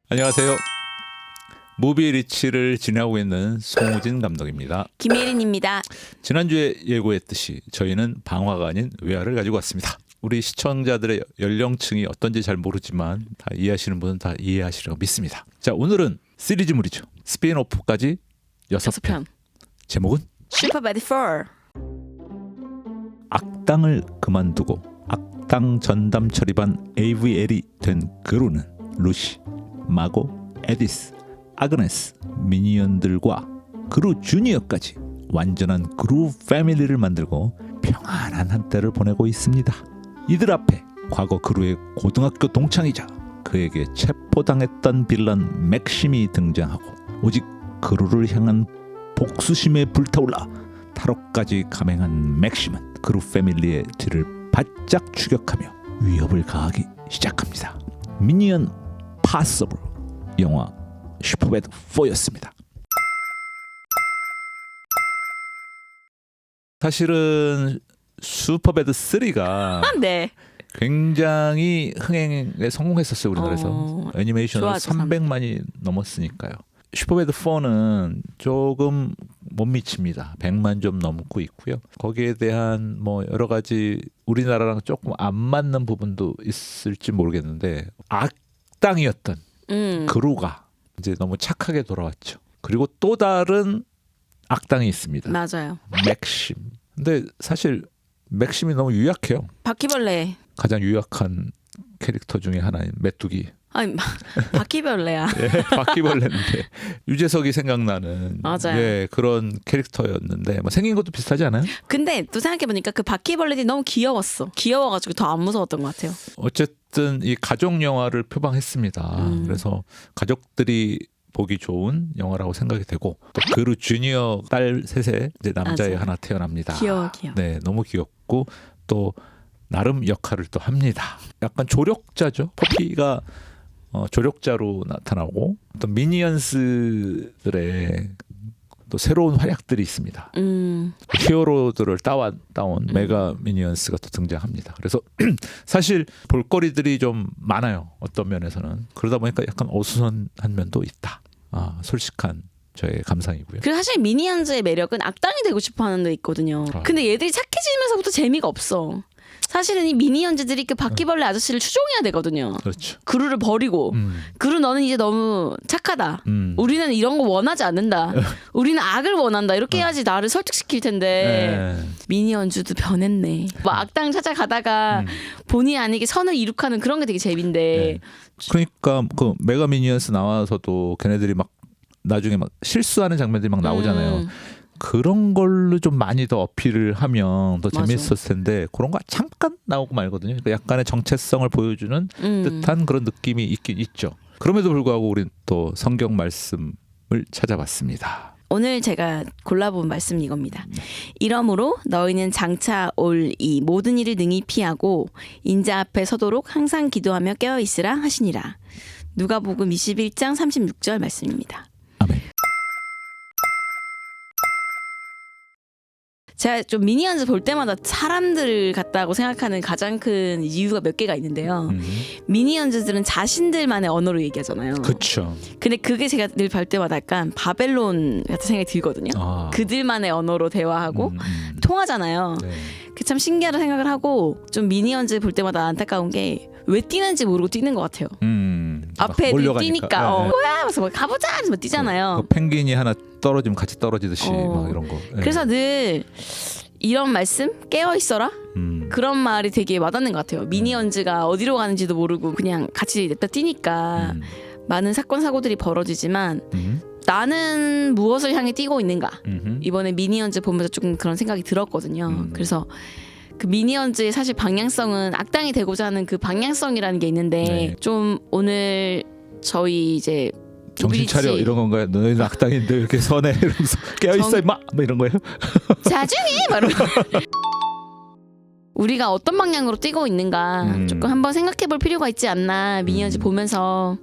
안녕하세요. 무비 리치를 진행하고 있는 송우진 감독입니다. 김예린입니다. 지난주에 예고했듯이 저희는 방화가 아닌 외화를 가지고 왔습니다. 우리 시청자들의 연령층이 어떤지 잘 모르지만 다 이해하시는 분은 다 이해하시리라고 믿습니다. 자, 오늘은 시리즈물이죠. 스피인오프까지 6편. 제목은 슈퍼배드 4. 악당을 그만두고 악당 전담 처리반 AVL이 된 그루는 루시, 마고, 에디스, 아그네스, 미니언들과 그루 주니어까지 완전한 그루 패밀리를 만들고 평안한 한때를 보내고 있습니다. 이들 앞에 과거 그루의 고등학교 동창이자 그에게 체포당했던 빌런 맥심이 등장하고 오직 그루를 향한 복수심에 불타올라 탈옥까지 감행한 맥심은 그루 패밀리의 뒤를 바짝 추격하며 위협을 가하기 시작합니다. 미니언 파서블 영화 슈퍼배드 4였습니다. 사실은 슈퍼배드 3가 네. 굉장히 흥행에 성공했었어요. 우리나라에서. 애니메이션으로 좋아하죠, 300만이 넘었으니까요. 슈퍼배드 4는 조금 못 미칩니다. 100만 좀 넘고 있고요. 거기에 대한 뭐 여러 가지 우리나라랑 조금 안 맞는 부분도 있을지 모르겠는데 악당이었던 그루가 이제 너무 착하게 돌아왔죠. 그리고 또 다른 악당이 있습니다. 맞아요. 맥심. 근데 사실 맥심이 너무 유약해요. 바퀴벌레. 가장 유약한 캐릭터 중에 하나인 메뚜기. 아니 바퀴벌레야. 예, 바퀴벌레인데 유재석이 생각나는 맞아요. 예, 그런 캐릭터였는데 뭐 생긴 것도 비슷하지 않아요? 근데 또 생각해보니까 그 바퀴벌레들이 너무 귀여웠어. 귀여워가지고 더 안 무서웠던 것 같아요. 어쨌든 이 가족 영화를 표방했습니다. 그래서 가족들이 보기 좋은 영화라고 생각이 되고 또 그루 주니어 딸 셋에 이제 남자애 맞아요. 하나 태어납니다. 귀여워. 네, 너무 귀엽고 또 나름 역할을 또 합니다. 약간 조력자죠. 포피가 조력자로 나타나고 또 미니언스들의 또 새로운 활약들이 있습니다. 히어로들을 따온 메가 미니언스가 또 등장합니다. 그래서 사실 볼거리들이 좀 많아요. 어떤 면에서는. 그러다 보니까 약간 어수선한 면도 있다. 솔직한 저의 감상이고요. 그리고 사실 미니언즈의 매력은 악당이 되고 싶어하는 데 있거든요. 근데 얘들이 착해지면서부터 재미가 없어. 사실은 이 미니언즈들이 그 바퀴벌레 아저씨를 추종해야 되거든요. 그렇죠. 그루를 버리고 그루 너는 이제 너무 착하다. 우리는 이런 거 원하지 않는다. 우리는 악을 원한다. 이렇게 해야지 나를 설득시킬 텐데 미니언즈도 변했네. 뭐 악당 찾아가다가 본의 아니게 선을 이룩하는 그런 게 되게 재밌는데 그러니까 그 메가 미니언스 나와서도 걔네들이 막 나중에 막 실수하는 장면들이 막 나오잖아요. 그런 걸로 좀 많이 더 어필을 하면 더 맞아. 재밌었을 텐데 그런 거 잠깐 나오고 말거든요. 그러니까 약간의 정체성을 보여주는 듯한 그런 느낌이 있긴 있죠. 그럼에도 불구하고 우린 또 성경 말씀을 찾아봤습니다. 오늘 제가 골라본 말씀은 이겁니다. 이러므로 너희는 장차 올 이 모든 일을 능히 피하고 인자 앞에 서도록 항상 기도하며 깨어 있으라 하시니라. 누가복음 21장 36절 말씀입니다. 아멘. 제가 좀 미니언즈 볼 때마다 사람들 같다고 생각하는 가장 큰 이유가 몇 개가 있는데요. 미니언즈들은 자신들만의 언어로 얘기하잖아요. 그렇죠. 근데 그게 제가 늘 볼 때마다 약간 바벨론 같은 생각이 들거든요. 그들만의 언어로 대화하고 통하잖아요. 네. 그 참 신기하다 생각을 하고 좀 미니언즈 볼 때마다 안타까운 게 왜 뛰는지 모르고 뛰는 것 같아요. 앞에 애들이 뛰니까 뭐야 하면서 뭐 가보자 하면서 막 뛰잖아요. 그 펭귄이 하나 떨어지면 같이 떨어지듯이 막 이런 거. 그래서 늘 이런 말씀 깨어 있어라 그런 말이 되게 와닿는 것 같아요. 미니언즈가 어디로 가는지도 모르고 그냥 같이 냅다 뛰니까 많은 사건 사고들이 벌어지지만 나는 무엇을 향해 뛰고 있는가. 이번에 미니언즈 보면서 조금 그런 생각이 들었거든요. 그래서 그 미니언즈의 사실 방향성은 악당이 되고자 하는 그 방향성이라는 게 있는데 네. 좀 오늘 저희 이제 정신 차려 이런 건가요? 너희는 악당인데 이렇게 선해 이러면서 깨어있어 임마 뭐 이런 거예요? 자중해 막 이러면서 우리가 어떤 방향으로 뛰고 있는가 조금 한번 생각해 볼 필요가 있지 않나 미니언즈 보면서.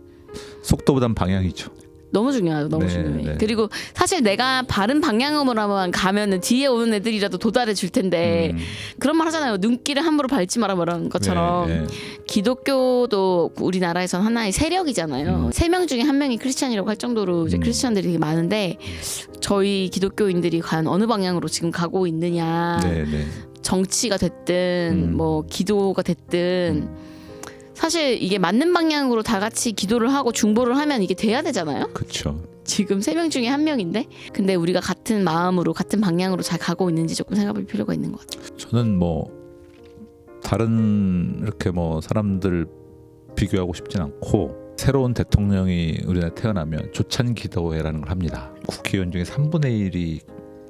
속도보단 방향이죠. 너무 중요하죠. 너무 네, 중요해. 네. 그리고 사실 내가 바른 방향으로만 가면은 뒤에 오는 애들이라도 도달해 줄 텐데 그런 말 하잖아요. 눈길을 함부로 밟지 마라 말하는 것처럼 네, 네. 기독교도 우리나라에선 하나의 세력이잖아요. 3명 중에 1명이 크리스찬이라고 할 정도로 이제 크리스찬들이 되게 많은데 저희 기독교인들이 과연 어느 방향으로 지금 가고 있느냐. 네, 네. 정치가 됐든 뭐 기도가 됐든 사실 이게 맞는 방향으로 다 같이 기도를 하고 중보를 하면 이게 돼야 되잖아요. 그렇죠. 지금 3명 중에 1명인데 근데 우리가 같은 마음으로 같은 방향으로 잘 가고 있는지 조금 생각할 필요가 있는 것 같아요. 저는 뭐 다른 이렇게 뭐 사람들 비교하고 싶진 않고 새로운 대통령이 우리나라에 태어나면 조찬 기도회라는 걸 합니다. 국회의원 중에 3분의 1이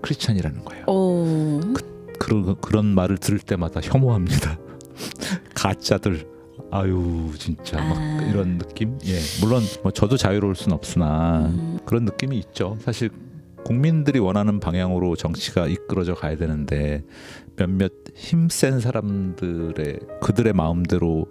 크리스찬이라는 거예요. 오. 그런 말을 들을 때마다 혐오합니다. 가짜들. 아유 진짜 막 이런 느낌. 예, 물론 뭐 저도 자유로울 순 없으나 그런 느낌이 있죠. 사실 국민들이 원하는 방향으로 정치가 이끌어져 가야 되는데 몇몇 힘센 사람들의 그들의 마음대로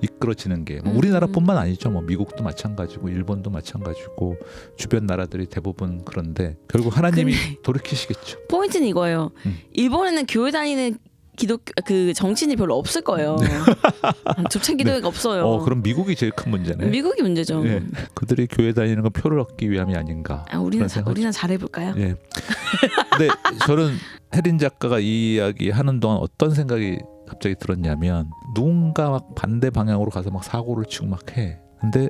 이끌어지는 게 뭐 우리나라뿐만 아니죠. 뭐 미국도 마찬가지고 일본도 마찬가지고 주변 나라들이 대부분 그런데 결국 하나님이 돌이키시겠죠. 포인트는 이거예요. 일본에는 교회 다니는 기독교 그 정치인이 별로 없을 거예요. 조찬 기도회가 없어요. 그럼 미국이 제일 큰 문제네. 미국이 문제죠. 예, 그들이 교회 다니는 건 표를 얻기 위함이 아닌가. 우리는 잘해볼까요? 예. 근데 저는 혜린 작가가 이 이야기 하는 동안 어떤 생각이 갑자기 들었냐면 누군가 막 반대 방향으로 가서 막 사고를 치고 막 해. 근데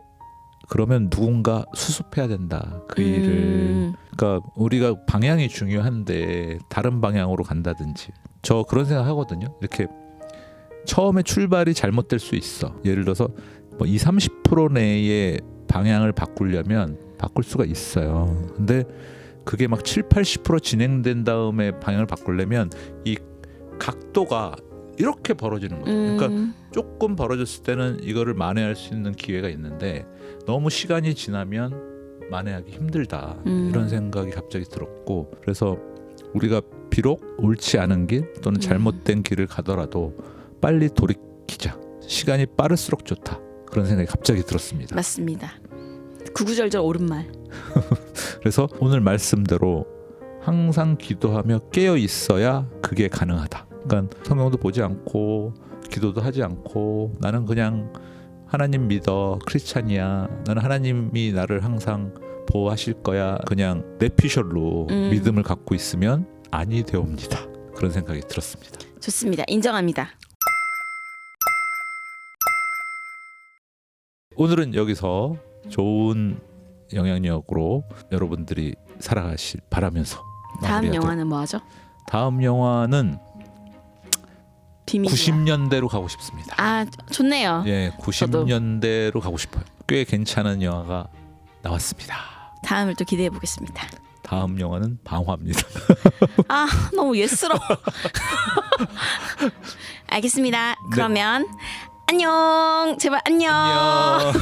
그러면 누군가 수습해야 된다 그 일을. 그러니까 우리가 방향이 중요한데 다른 방향으로 간다든지. 저 그런 생각하거든요. 이렇게 처음에 출발이 잘못될 수 있어. 예를 들어서 뭐 20-30% 내의 방향을 바꾸려면 바꿀 수가 있어요. 근데 그게 막 7-80% 진행된 다음에 방향을 바꾸려면 이 각도가 이렇게 벌어지는 거죠. 그러니까 조금 벌어졌을 때는 이거를 만회할 수 있는 기회가 있는데 너무 시간이 지나면 만회하기 힘들다. 이런 생각이 갑자기 들었고 그래서 우리가 비록 옳지 않은 길 또는 잘못된 길을 가더라도 빨리 돌이키자. 시간이 빠를수록 좋다. 그런 생각이 갑자기 들었습니다. 맞습니다. 구구절절 옳은 말. 그래서 오늘 말씀대로 항상 기도하며 깨어 있어야 그게 가능하다. 그러니까 성경도 보지 않고 기도도 하지 않고 나는 그냥 하나님 믿어 크리스찬이야. 나는 하나님이 나를 항상 보호하실 거야. 그냥 내피셜로 믿음을 갖고 있으면 아니 되옵니다. 그런 생각이 들었습니다. 좋습니다. 인정합니다. 오늘은 여기서 좋은 영향력으로 여러분들이 살아가실 바라면서 다음 영화는 뭐 하죠? 다음 영화는 비밀이야. 90년대로 가고 싶습니다. 아 좋네요. 예, 90년대로 가고 싶어요. 꽤 괜찮은 영화가 나왔습니다. 다음을 또 기대해 보겠습니다. 다음 영화는 방화입니다. 아 너무 예스러워. 알겠습니다. 그러면 안녕. 제발 안녕. 안녕.